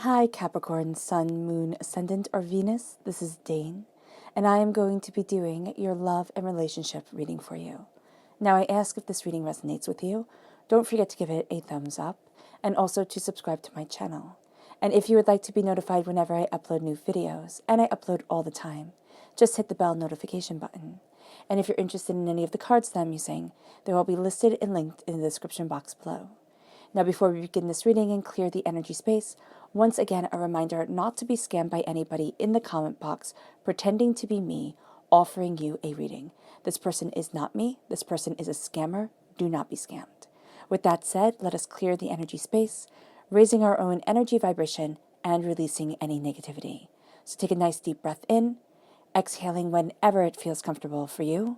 Hi Capricorn, Sun, Moon, Ascendant, or Venus. This is Dane, and I am going to be doing your love and relationship reading for you. Now, I ask if this reading resonates with you. Don't forget to give it a thumbs up, and also to subscribe to my channel. And if you would like to be notified whenever I upload new videos, and I upload all the time, just hit the bell notification button. And if you're interested in any of the cards that I'm using, they will be listed and linked in the description box below. Now, before we begin this reading and clear the energy space, once again, a reminder not to be scammed by anybody in the comment box pretending to be me offering you a reading. This person is not me. This person is a scammer. Do not be scammed. With that said, let us clear the energy space, raising our own energy vibration and releasing any negativity. So take a nice deep breath in, exhaling whenever it feels comfortable for you.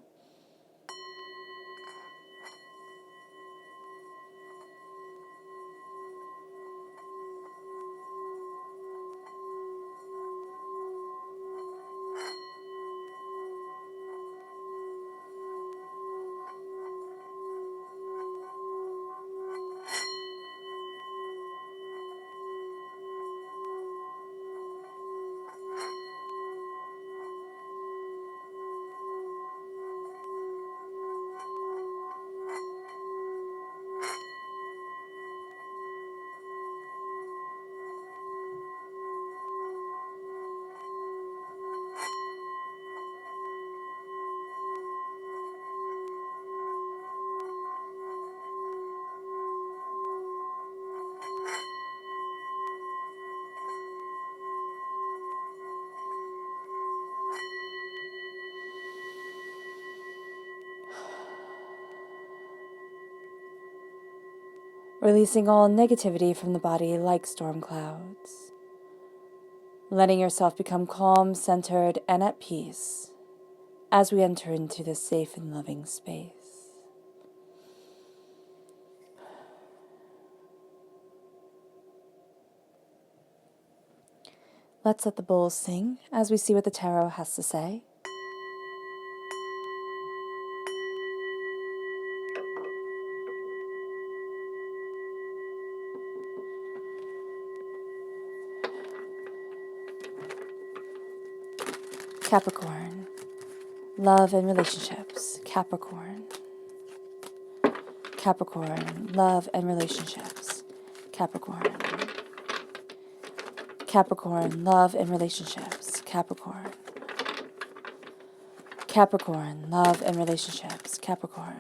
Releasing all negativity from the body like storm clouds. Letting yourself become calm, centered, and at peace as we enter into this safe and loving space. Let's let the bowls sing as we see what the tarot has to say. Capricorn, love and relationships. Capricorn. Capricorn, love and relationships. Capricorn. Capricorn, love and relationships. Capricorn. Capricorn, love and relationships. Capricorn.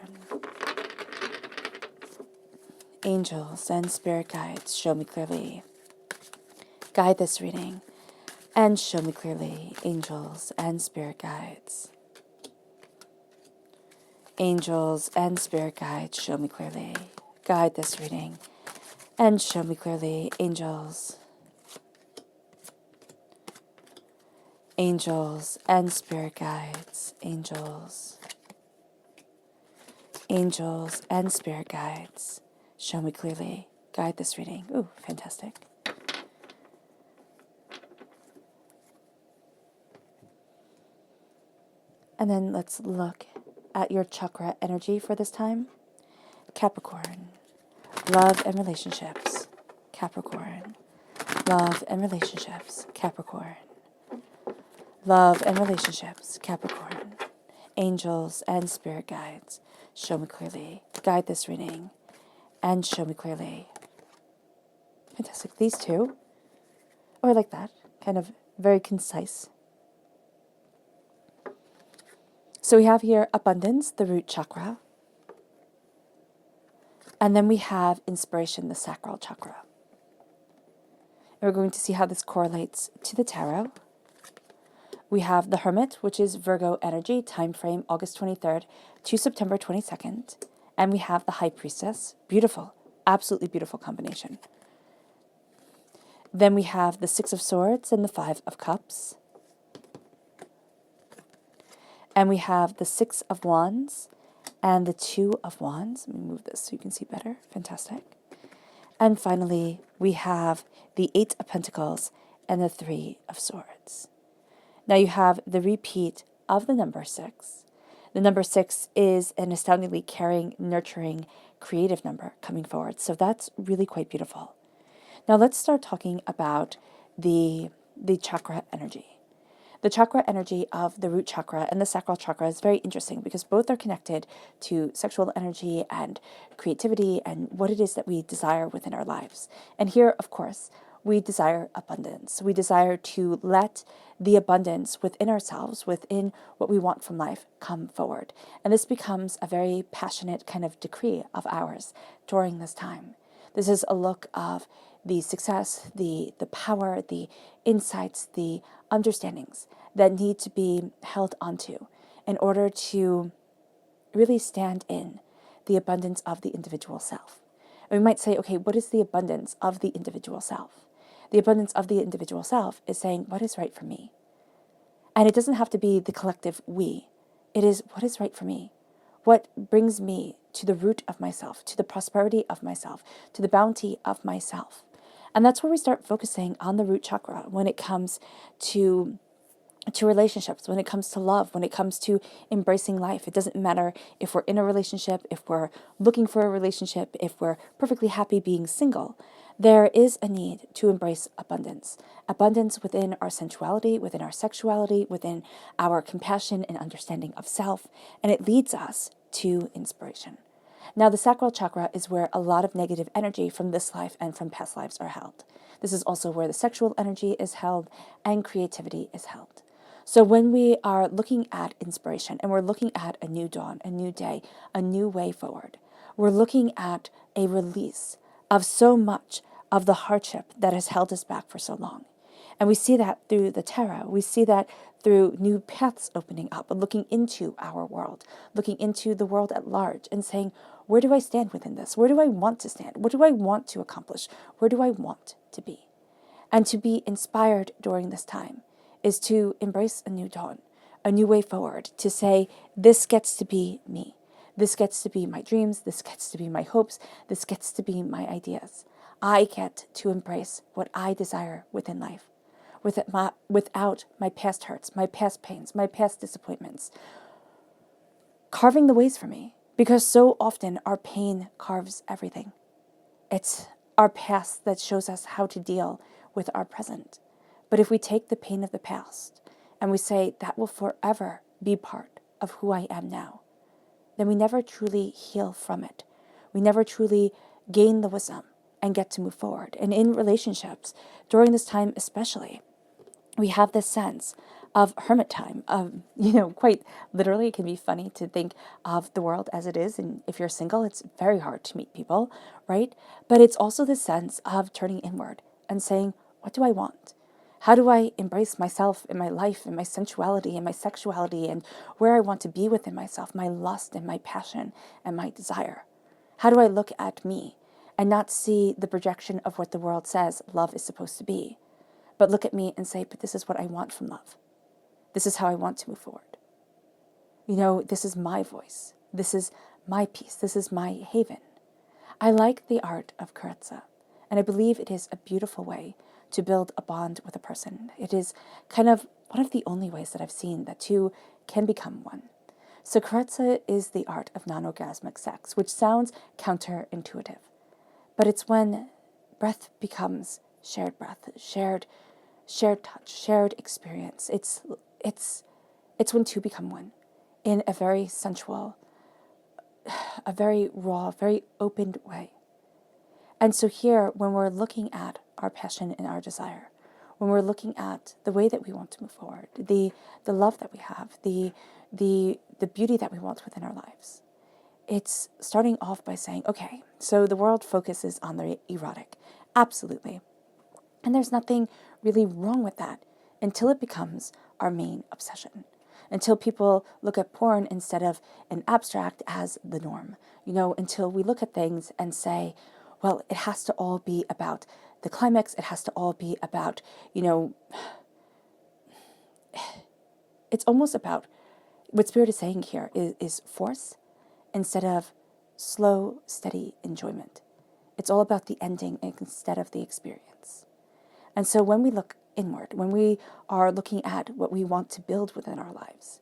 Angels and spirit guides, show me clearly. Guide this reading and show me clearly, angels and spirit guides. Angels and spirit guides, show me clearly. Guide this reading and show me clearly, angels. Angels and spirit guides, angels. Angels and spirit guides, show me clearly. Guide this reading. Ooh, fantastic. And then let's look at your chakra energy for this time. Capricorn, love and relationships. Capricorn, love and relationships. Capricorn, love and relationships. Capricorn, angels and spirit guides, show me clearly. Guide this reading and show me clearly. Fantastic. These two. Oh, I like that. Kind of very concise. So we have here abundance, the root chakra. And then we have inspiration, the sacral chakra. And we're going to see how this correlates to the tarot. We have the Hermit, which is Virgo energy, time frame August 23rd to September 22nd. And we have the High Priestess. Beautiful, absolutely beautiful combination. Then we have the Six of Swords and the Five of Cups. And we have the Six of Wands and the Two of Wands. Let me move this so you can see better. Fantastic. And finally, we have the Eight of Pentacles and the Three of Swords. Now you have the repeat of the number 6. The number 6 is an astoundingly caring, nurturing, creative number coming forward. So that's really quite beautiful. Now let's start talking about the chakra energy. The chakra energy of the root chakra and the sacral chakra is very interesting because both are connected to sexual energy and creativity and what it is that we desire within our lives. And here, of course, we desire abundance. We desire to let the abundance within ourselves, within what we want from life, come forward. And this becomes a very passionate kind of decree of ours during this time. This is a look of the success, the power, the insights, the understandings that need to be held onto in order to really stand in the abundance of the individual self. And we might say, okay, what is the abundance of the individual self? The abundance of the individual self is saying, what is right for me? And it doesn't have to be the collective we. It is what is right for me. What brings me to the root of myself, to the prosperity of myself, to the bounty of myself. And that's where we start focusing on the root chakra when it comes to relationships, when it comes to love, when it comes to embracing life. It doesn't matter if we're in a relationship, if we're looking for a relationship, if we're perfectly happy being single. There is a need to embrace abundance. Abundance within our sensuality, within our sexuality, within our compassion and understanding of self, and it leads us to inspiration. Now, the sacral chakra is where a lot of negative energy from this life and from past lives are held. This is also where the sexual energy is held and creativity is held. So when we are looking at inspiration and we're looking at a new dawn, a new day, a new way forward, we're looking at a release of so much of the hardship that has held us back for so long. And we see that through the tarot. We see that through new paths opening up and looking into our world, looking into the world at large and saying, where do I stand within this? Where do I want to stand? What do I want to accomplish? Where do I want to be? And to be inspired during this time is to embrace a new dawn, a new way forward, to say, this gets to be me. This gets to be my dreams. This gets to be my hopes. This gets to be my ideas. I get to embrace what I desire within life, without my past hurts, my past pains, my past disappointments, carving the ways for me. Because so often our pain carves everything. It's our past that shows us how to deal with our present. But if we take the pain of the past and we say that will forever be part of who I am now, then we never truly heal from it. We never truly gain the wisdom and get to move forward. And in relationships, during this time especially, we have this sense of hermit time. Quite literally, it can be funny to think of the world as it is. And if you're single, it's very hard to meet people, right? But it's also the sense of turning inward and saying, what do I want? How do I embrace myself in my life and my sensuality and my sexuality and where I want to be within myself, my lust and my passion and my desire? How do I look at me and not see the projection of what the world says love is supposed to be, but look at me and say, but this is what I want from love. This is how I want to move forward. This is my voice. This is my peace. This is my haven. I like the art of carezza, and I believe it is a beautiful way to build a bond with a person. It is kind of one of the only ways that I've seen that two can become one. So carezza is the art of non-orgasmic sex, which sounds counterintuitive, but it's when breath becomes shared breath, shared touch, shared experience. It's when two become one in a very sensual, a very raw, very opened way. And so here, when we're looking at our passion and our desire, when we're looking at the way that we want to move forward, the love that we have, the beauty that we want within our lives, it's starting off by saying, okay, so the world focuses on the erotic. Absolutely. And there's nothing really wrong with that until it becomes our main obsession. Until people look at porn instead of an abstract as the norm. Until we look at things and say, well, it has to all be about the climax. It has to all be about, it's almost about what Spirit is saying here is force instead of slow, steady enjoyment. It's all about the ending instead of the experience. And so when we look inward, when we are looking at what we want to build within our lives,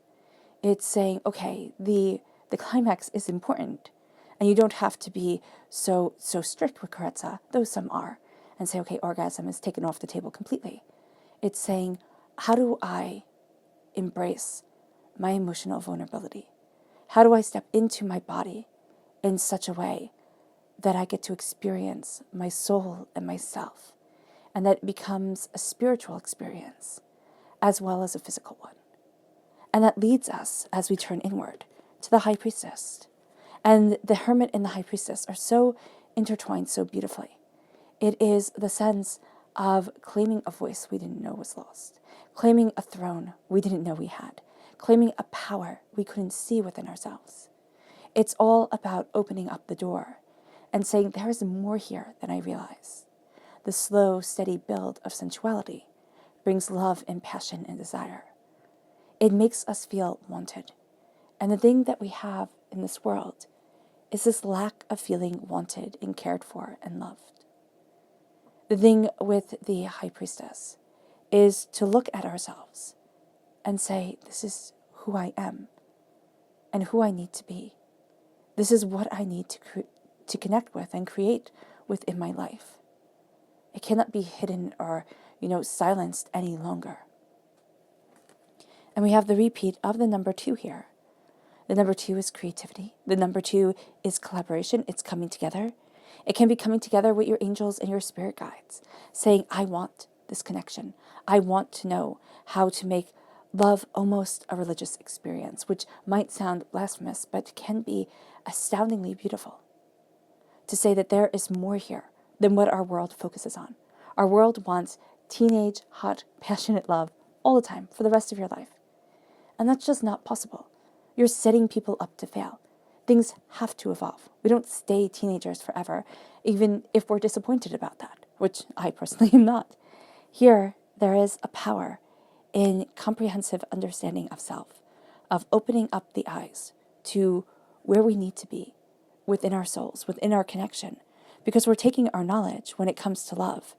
it's saying, okay, the climax is important, and you don't have to be so strict with carezza, though some are. and say, okay, orgasm is taken off the table completely. It's saying, how do I embrace my emotional vulnerability? How do I step into my body in such a way that I get to experience my soul and myself, and that it becomes a spiritual experience as well as a physical one? And that leads us, as we turn inward, to the High Priestess. And the Hermit and the High Priestess are so intertwined so beautifully. It is the sense of claiming a voice we didn't know was lost, claiming a throne we didn't know we had, claiming a power we couldn't see within ourselves. It's all about opening up the door and saying, there is more here than I realize. The slow, steady build of sensuality brings love and passion and desire. It makes us feel wanted. And the thing that we have in this world is this lack of feeling wanted and cared for and loved. The thing with the High Priestess is to look at ourselves and say, this is who I am and who I need to be. This is what I need to connect with and create within my life. It cannot be hidden or, silenced any longer. And we have the repeat of the number 2 here. The number 2 is creativity. The number 2 is collaboration. It's coming together. It can be coming together with your angels and your spirit guides, saying, I want this connection. I want to know how to make love almost a religious experience, which might sound blasphemous, but can be astoundingly beautiful. To say that there is more here than what our world focuses on. Our world wants teenage, hot, passionate love all the time for the rest of your life. And that's just not possible. You're setting people up to fail. Things have to evolve. We don't stay teenagers forever, even if we're disappointed about that, which I personally am not. Here, there is a power in comprehensive understanding of self, of opening up the eyes to where we need to be within our souls, within our connection, because we're taking our knowledge when it comes to love,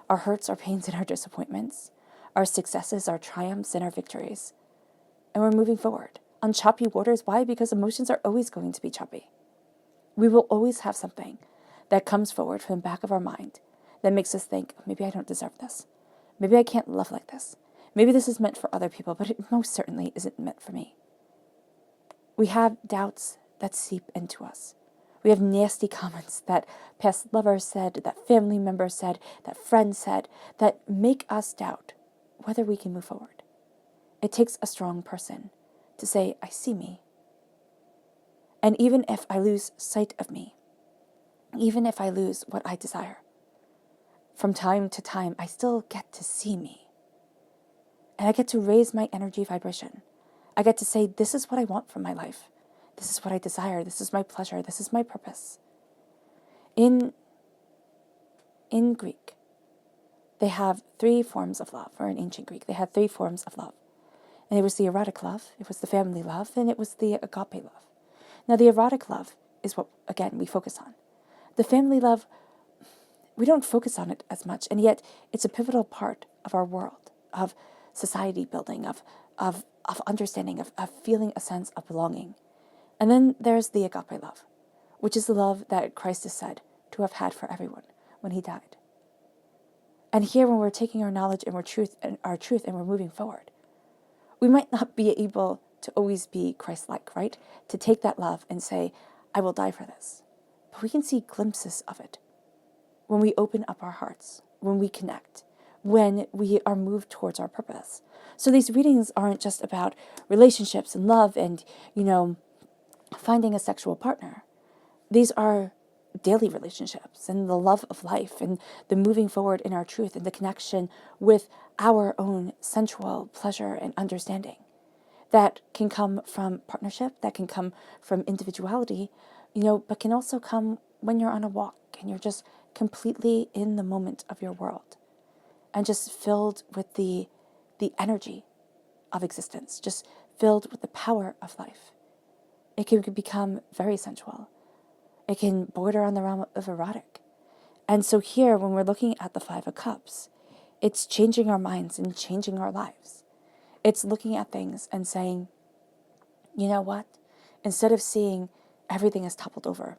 our hurts, our pains, and our disappointments, our successes, our triumphs, and our victories, and we're moving forward on choppy waters. Why? Because emotions are always going to be choppy. We will always have something that comes forward from the back of our mind that makes us think, maybe I don't deserve this. Maybe I can't love like this. Maybe this is meant for other people, but it most certainly isn't meant for me. We have doubts that seep into us. We have nasty comments that past lovers said, that family members said, that friends said, that make us doubt whether we can move forward. It takes a strong person to say, I see me. And even if I lose sight of me, even if I lose what I desire, from time to time, I still get to see me. And I get to raise my energy vibration. I get to say, this is what I want from my life. This is what I desire. This is my pleasure. This is my purpose. In Greek, they have 3 forms of love, or in ancient Greek, they had 3 forms of love. And it was the erotic love, it was the family love, and it was the agape love. Now, the erotic love is what, again, we focus on. The family love, we don't focus on it as much, and yet it's a pivotal part of our world, of society building, of understanding, of feeling a sense of belonging. And then there's the agape love, which is the love that Christ is said to have had for everyone when he died. And here, when we're taking our knowledge and our truth and we're moving forward, we might not be able to always be Christ-like, right? To take that love and say, I will die for this. But we can see glimpses of it when we open up our hearts, when we connect, when we are moved towards our purpose. So these readings aren't just about relationships and love and, finding a sexual partner. These are daily relationships and the love of life and the moving forward in our truth and the connection with our own sensual pleasure and understanding. That can come from partnership, that can come from individuality, but can also come when you're on a walk and you're just completely in the moment of your world and just filled with the energy of existence, just filled with the power of life. It can become very sensual. It can border on the realm of erotic. And so here, when we're looking at the 5 of Cups, it's changing our minds and changing our lives. It's looking at things and saying, you know what? Instead of seeing everything as toppled over,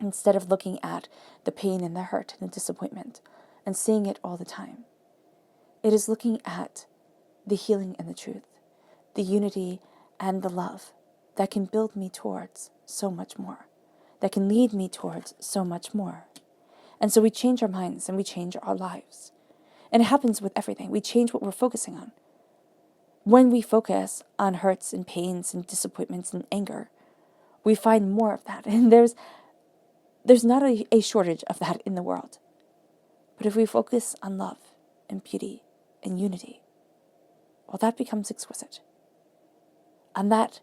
instead of looking at the pain and the hurt and the disappointment, and seeing it all the time. It is looking at the healing and the truth, the unity and the love that can build me towards so much more, that can lead me towards so much more. And so we change our minds and we change our lives. And it happens with everything. We change what we're focusing on. When we focus on hurts and pains and disappointments and anger, we find more of that. And there's not a shortage of that in the world. But if we focus on love and beauty and unity, well, that becomes exquisite. And that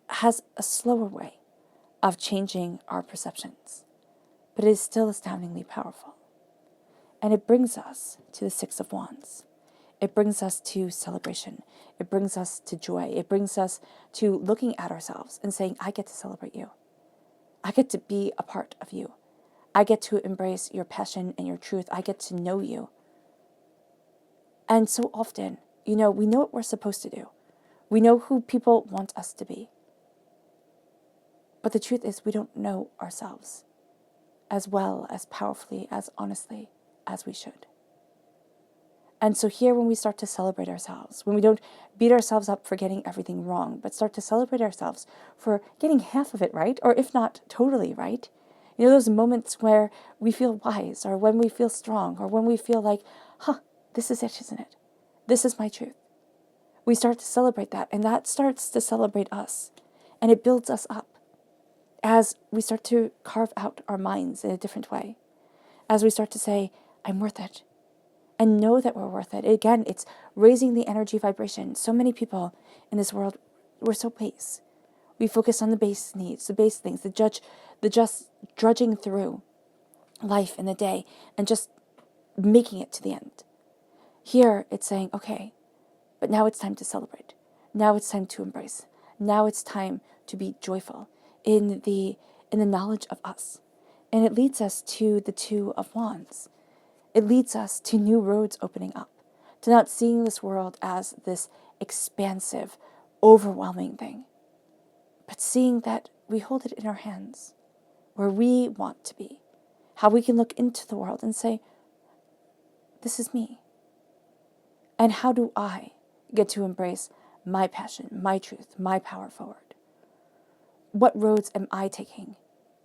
has a slower way of changing our perceptions, but it is still astoundingly powerful. And it brings us to the Six of Wands. It brings us to celebration. It brings us to joy. It brings us to looking at ourselves and saying, I get to celebrate you. I get to be a part of you. I get to embrace your passion and your truth. I get to know you. And so often, we know what we're supposed to do. We know who people want us to be. But the truth is, we don't know ourselves as well, as powerfully, as honestly as we should. And so here, when we start to celebrate ourselves, when we don't beat ourselves up for getting everything wrong, but start to celebrate ourselves for getting half of it right, or if not totally right, those moments where we feel wise, or when we feel strong, or when we feel like, this is it, isn't it? This is my truth. We start to celebrate that, and that starts to celebrate us, and it builds us up as we start to carve out our minds in a different way, as we start to say, I'm worth it, and know that we're worth it. Again, it's raising the energy vibration. So many people in this world, we're so base. We focus on the base needs, the base things, the just drudging through life in the day and just making it to the end. Here, it's saying, okay, but now it's time to celebrate. Now it's time to embrace. Now it's time to be joyful in the knowledge of us. And it leads us to the Two of Wands. It leads us to new roads opening up, to not seeing this world as this expansive, overwhelming thing, but seeing that we hold it in our hands, where we want to be, how we can look into the world and say, this is me. And how do I get to embrace my passion, my truth, my power forward? What roads am I taking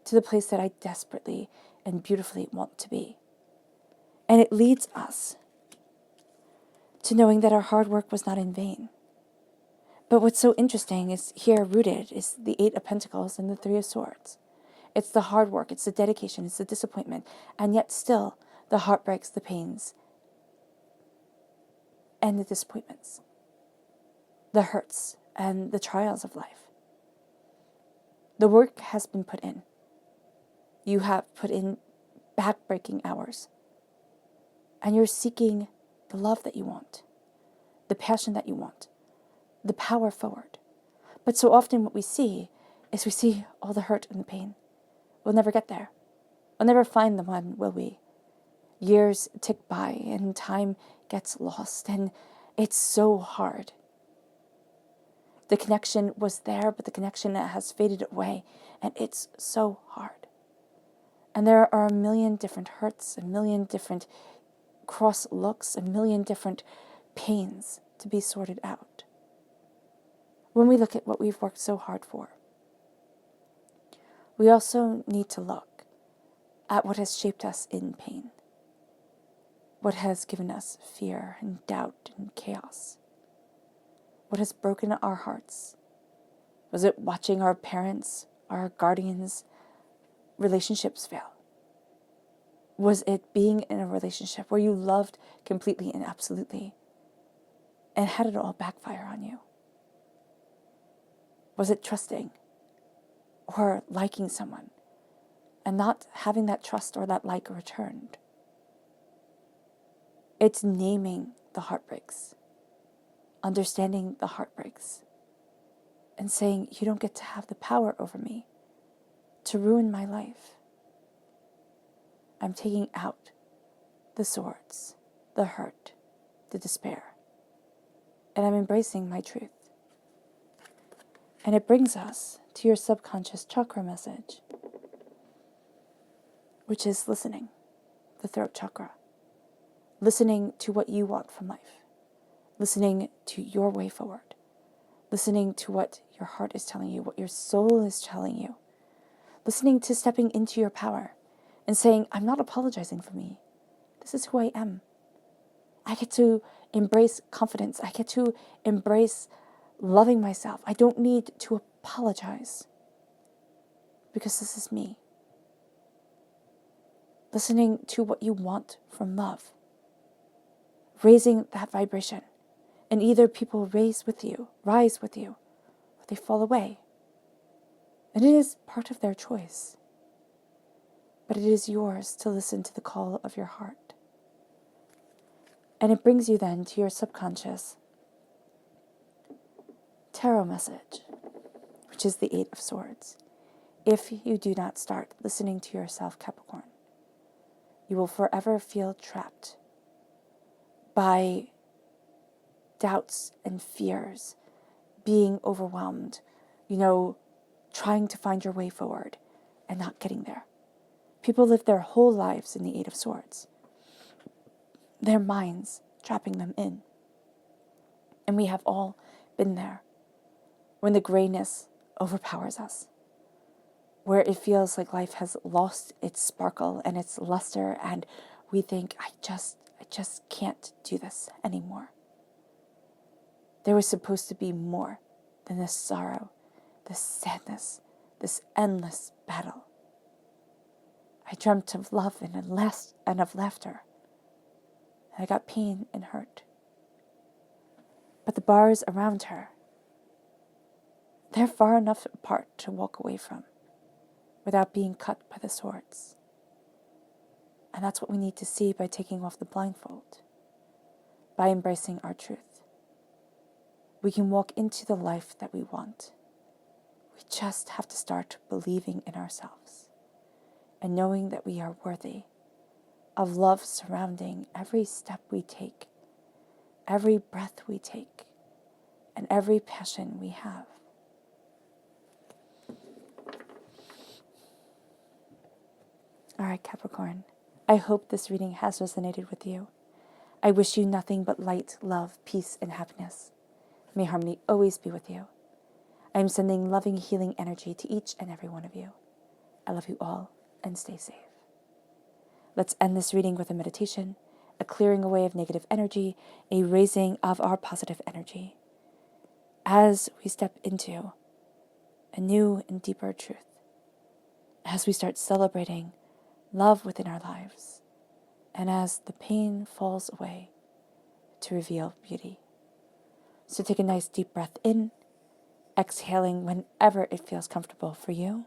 to the place that I desperately and beautifully want to be? And it leads us to knowing that our hard work was not in vain. But what's so interesting is here rooted is the Eight of Pentacles and the Three of Swords. It's the hard work, it's the dedication, it's the disappointment, and yet still the heartbreaks, the pains, and the disappointments, the hurts, and the trials of life. The work has been put in. You have put in back-breaking hours. And you're seeking the love that you want, the passion that you want, the power forward. But so often what we see is we see all the hurt and the pain. We'll never get there. We'll never find the one, will we? Years tick by and time gets lost, and it's so hard. The connection was there, but the connection has faded away, and it's so hard. And there are a million different hurts, a million different cross looks, a million different pains to be sorted out. When we look at what we've worked so hard for, we also need to look at what has shaped us in pain, what has given us fear and doubt and chaos, what has broken our hearts. Was it watching our parents, our guardians' relationships fail? Was it being in a relationship where you loved completely and absolutely and had it all backfire on you? Was it trusting or liking someone and not having that trust or that like returned? It's naming the heartbreaks, understanding the heartbreaks, and saying, you don't get to have the power over me to ruin my life. I'm taking out the swords, the hurt, the despair, and I'm embracing my truth. And it brings us to your subconscious chakra message, which is listening, the throat chakra. listening to what you want from life, listening to your way forward, listening to what your heart is telling you, what your soul is telling you, listening to stepping into your power and saying, I'm not apologizing for me. This is who I am. I get to embrace confidence. I get to embrace loving myself. I don't need to apologize because this is me. Listening to what you want from love. Raising that vibration. And either people rise with you, or they fall away. And it is part of their choice. But it is yours to listen to the call of your heart. And it brings you then to your subconscious tarot message, which is the 8 of Swords. If you do not start listening to yourself, Capricorn, you will forever feel trapped by doubts and fears, being overwhelmed, trying to find your way forward and not getting there. People live their whole lives in the 8 of Swords. Their minds trapping them in. And we have all been there when the grayness overpowers us, where it feels like life has lost its sparkle and its luster, and we think, I just can't do this anymore. There was supposed to be more than this sorrow, this sadness, this endless battle. I dreamt of love and of laughter. And I got pain and hurt. But the bars around her, they're far enough apart to walk away from without being cut by the swords. And that's what we need to see by taking off the blindfold, by embracing our truth. We can walk into the life that we want. We just have to start believing in ourselves and knowing that we are worthy of love surrounding every step we take, every breath we take, and every passion we have. All right, Capricorn, I hope this reading has resonated with you. I wish you nothing but light, love, peace, and happiness. May harmony always be with you. I am sending loving, healing energy to each and every one of you. I love you all, and stay safe. Let's end this reading with a meditation, a clearing away of negative energy, a raising of our positive energy, as we step into a new and deeper truth, as we start celebrating love within our lives, and as the pain falls away to reveal beauty. So take a nice deep breath in, exhaling whenever it feels comfortable for you.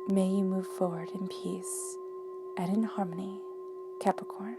May you move forward in peace and in harmony, Capricorn.